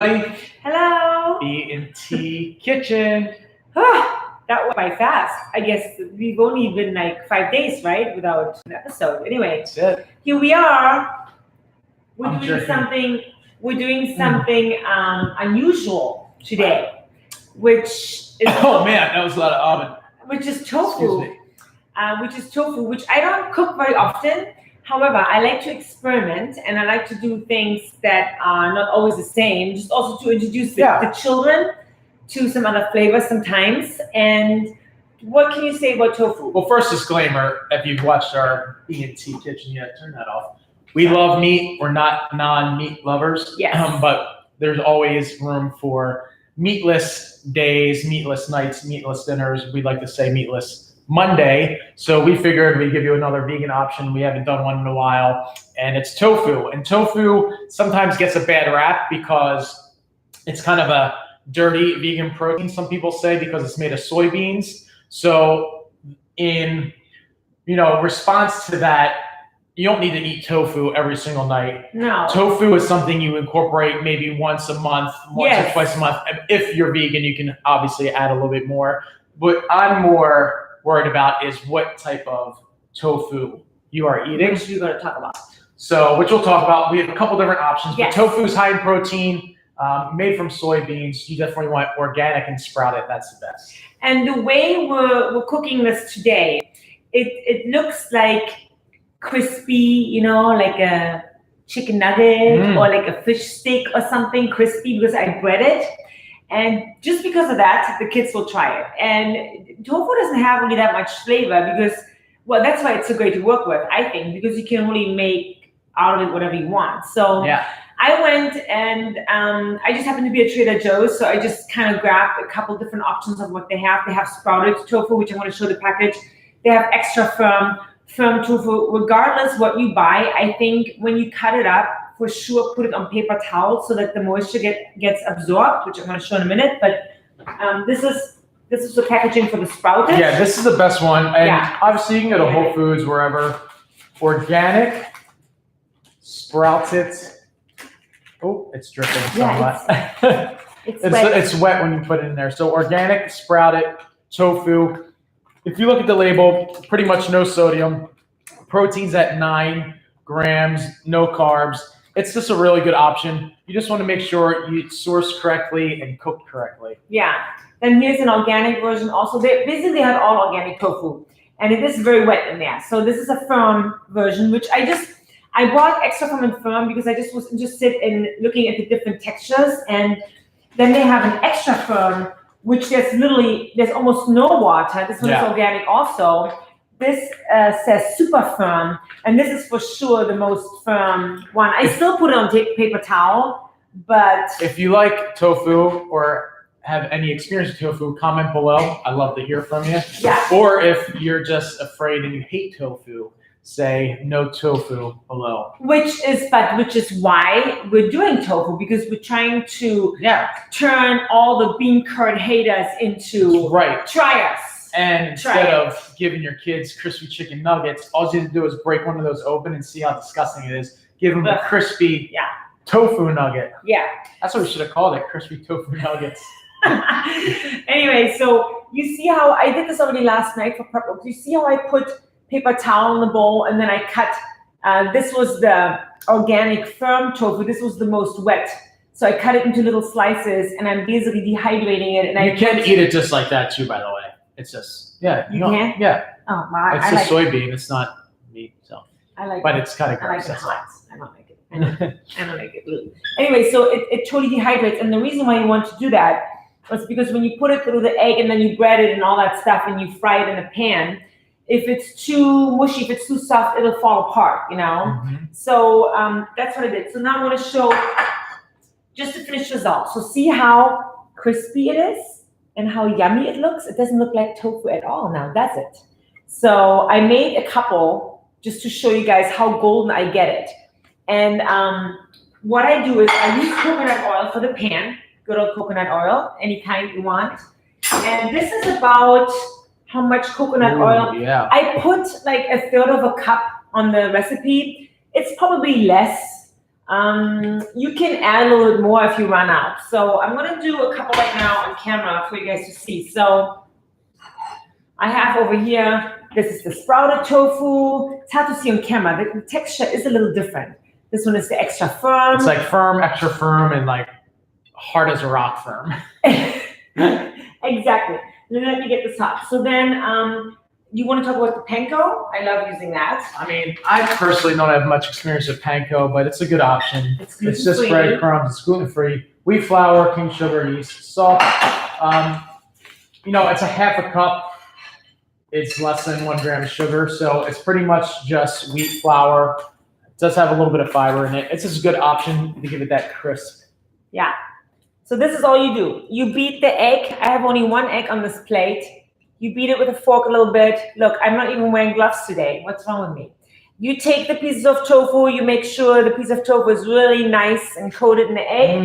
Hello. B&T Kitchen. That went by fast. I guess we've only been like 5 days, right, without an episode. Anyway, That's it. here we are. We're I'm doing jerking. something. We're doing something unusual today, which is Oh man, that was a lot of oven. which is Excuse tofu. me. Which I don't cook very often. However, I like to experiment and I like to do things that are not always the same, just also to introduce the children to some other flavors sometimes. And what can you say about tofu? Well, first disclaimer, if you've watched our B&T Kitchen yet, turn that off. We love meat. We're not non-meat lovers. Yes. But there's always room for meatless days, meatless nights, meatless dinners. We like to say meatless Monday. So we figured we'd give you another vegan option. We haven't done one in a while, and it's tofu. And tofu sometimes gets a bad rap because it's kind of a dirty vegan protein, some people say, because it's made of soybeans. So in response to that, you don't need to eat tofu every single night. No. Tofu is something you incorporate maybe once a month, once or twice a month. If you're vegan, you can obviously add a little bit more. What I'm more worried about is what type of tofu you are eating. Which we're going to talk about. So, which we'll talk about. We have a couple different options. Yes. But tofu is high in protein, made from soybeans. You definitely want organic and sprouted. That's the best. And the way we're cooking this today, it looks like crispy, like a chicken nugget or like a fish stick or something crispy because I bread it. And just because of that, the kids will try it. And tofu doesn't have really that much flavor because, well, that's why it's so great to work with, I think, because you can really make out of it whatever you want. So I went and I just happened to be at Trader Joe's, so I just kind of grabbed a couple different options of what they have. They have sprouted tofu, which I'm going to show the package. They have extra firm tofu. Regardless what you buy, I think when you cut it up, for sure put it on paper towel so that the moisture gets absorbed, which I'm going to show in a minute. But this is the packaging for the sprouted. Yeah, this is the best one. And obviously you can go to Whole Foods, wherever. Organic, sprouted. Oh, it's dripping somewhat. It's wet. It's wet when you put it in there. So organic, sprouted, tofu. If you look at the label, pretty much no sodium. Protein's at 9 grams, no carbs. It's just a really good option. You just want to make sure you source correctly and cook correctly. Yeah. Then here's an organic version also. They basically have all organic tofu. And it is very wet in there. So this is a firm version, which I bought extra firm and firm because I just was interested in looking at the different textures. And then they have an extra firm, which there's almost no water. This one is organic also. This says super firm, and this is for sure the most firm one. I still put it on paper towel, but if you like tofu or have any experience with tofu, comment below. I'd love to hear from you. Yeah. Or if you're just afraid and you hate tofu, say no tofu below. Which is why we're doing tofu, because we're trying to turn all the bean curd haters into triers. And instead of giving your kids crispy chicken nuggets, all you have to do is break one of those open and see how disgusting it is. Give them a crispy tofu nugget. Yeah. That's what we should have called it, crispy tofu nuggets. Anyway, so you see how I did this already last night for prep work. You see how I put paper towel in the bowl and then I cut. This was the organic firm tofu. This was the most wet. So I cut it into little slices and I'm basically dehydrating it. And you can eat it just like that too, by the way. It's just, you can? Yeah. Oh, wow. It's just soybean. It's not meat. So. I like but it. It's kind of gross. I like it hot. I don't like it. I don't like it. Anyway, so it totally dehydrates. And the reason why you want to do that was because when you put it through the egg and then you bread it and all that stuff and you fry it in a pan, if it's too mushy, if it's too soft, it'll fall apart, So that's what I did. So now I'm going to show, just to finish this off. So see how crispy it is? And how yummy it looks. It doesn't look like tofu at all now, does it? So I made a couple just to show you guys how golden I get it. And what I do is I use coconut oil for the pan, good old coconut oil, any kind you want. And this is about how much coconut oil. Yeah. I put like 1/3 of a cup on the recipe. It's probably less. You can add a little bit more if you run out. So I'm gonna do a couple right now on camera for you guys to see. So I have over here, this is the sprouted tofu. It's hard to see on camera. The texture is a little different. This one is the extra firm. It's like firm, extra firm, and like hard as a rock firm. Exactly. Then let me get this hot. So then you want to talk about the panko? I love using that. I mean, I personally don't have much experience with panko, but it's a good option. It's just breadcrumbs. It's gluten-free. Wheat flour, cane sugar, yeast, salt. You know, it's a half a cup. It's less than 1 gram of sugar, so it's pretty much just wheat flour. It does have a little bit of fiber in it. It's just a good option to give it that crisp. Yeah. So this is all you do. You beat the egg. I have only 1 egg on this plate. You beat it with a fork a little bit. Look, I'm not even wearing gloves today. What's wrong with me? You take the pieces of tofu. You make sure the piece of tofu is really nice and coated in the egg.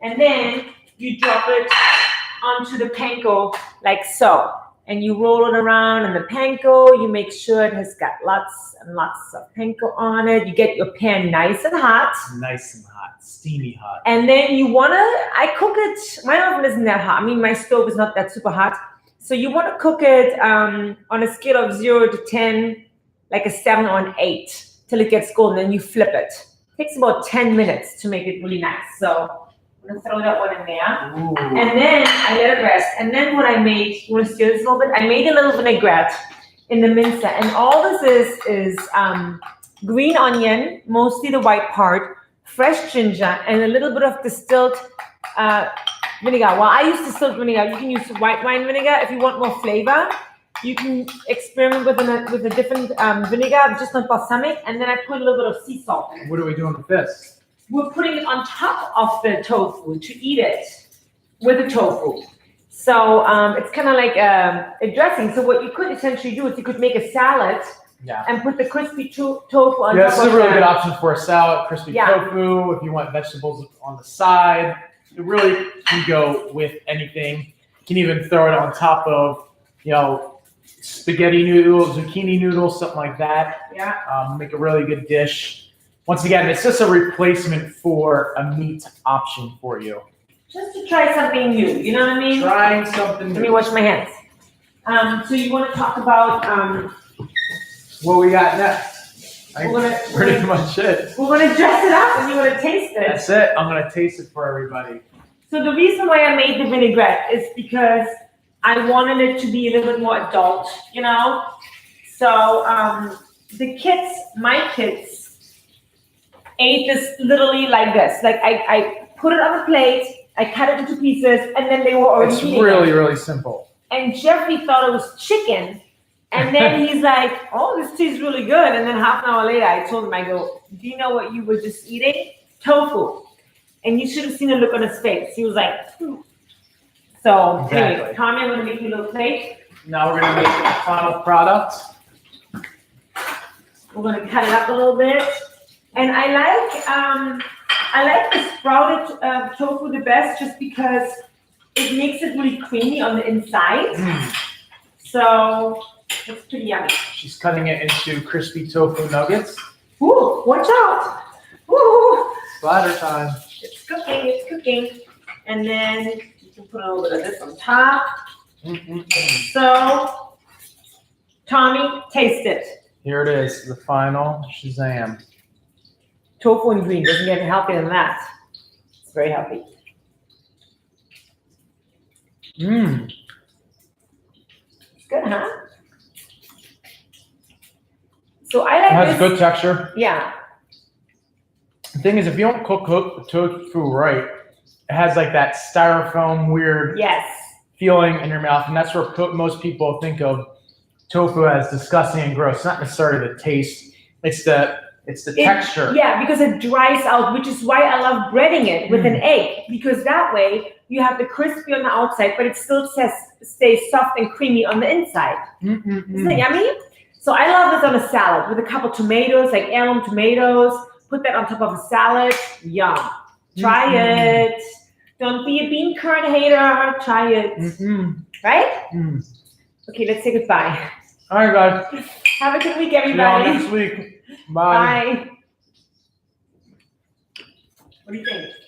And then you drop it onto the panko like so. And you roll it around in the panko. You make sure it has got lots and lots of panko on it. You get your pan nice and hot. Nice and hot, steamy hot. And then you wanna, I cook it, my oven isn't that hot. I mean, my stove is not that super hot. So you wanna cook it on a scale of 0 to 10, like a 7 or an 8, till it gets golden. Then you flip it. It takes about 10 minutes to make it really nice. So I'm gonna throw that one in there. Ooh. And then I let it rest. And then what I made, you wanna stir this a little bit? I made a little vinaigrette in the mincer. And all this is green onion, mostly the white part, fresh ginger, and a little bit of distilled vinegar. Well, I use distilled vinegar. You can use white wine vinegar if you want more flavor. You can experiment with a different vinegar, just not balsamic. And then I put a little bit of sea salt in it. What are we doing with this? We're putting it on top of the tofu to eat it with the tofu. So it's kind of like a dressing. So what you could essentially do is you could make a salad and put the crispy tofu on top of it. Yeah, this is a really good option for a salad, crispy tofu. If you want vegetables on the side, it really can go with anything. You can even throw it on top of, you know, spaghetti noodles, zucchini noodles, something like that. Yeah. Make a really good dish. Once again, it's just a replacement for a meat option for you. Just to try something new, you know what I mean? Trying something new. Let me wash my hands. So you want to talk about what we got next? Pretty much it. We're gonna dress it up and you want to taste it. That's it. I'm gonna taste it for everybody. So the reason why I made the vinaigrette is because I wanted it to be a little bit more adult, you know? So my kids, ate this literally like this. Like I put it on a plate, I cut it into pieces, and then they were already eating it. It's really, really simple. And Jeffrey thought it was chicken. And then he's like, oh, this tastes really good. And then half an hour later, I told him, I go, do you know what you were just eating? Tofu. And you should have seen the look on his face. He was like, So anyway, Tommy, I'm going to make you a little plate. Now we're going to make the final product. We're going to cut it up a little bit. And I like the sprouted tofu the best just because it makes it really creamy on the inside. So it's pretty yummy. She's cutting it into crispy tofu nuggets. Ooh, watch out. Ooh. Splatter time. It's cooking. And then you can put a little bit of this on top. So, Tommy, taste it. Here it is, the final Shazam. Tofu and green doesn't get healthier than that. It's very healthy. Mmm. It's good, huh? So I like it has this. Good texture. Yeah. The thing is, if you don't cook the tofu right, it has like that styrofoam weird feeling in your mouth, and that's where most people think of tofu as disgusting and gross. It's not necessarily the taste; it's the texture. Yeah, because it dries out, which is why I love breading it with an egg, because that way you have the crispy on the outside, but it still stays soft and creamy on the inside. Isn't it yummy? So I love this on a salad with a couple tomatoes, like heirloom tomatoes. Put that on top of a salad. Yum. Try it. Don't be a bean curd hater. Try it. Right? Okay, let's say goodbye. All right, guys. Have a good week, everybody. See you all next week. Bye. Bye. What do you think?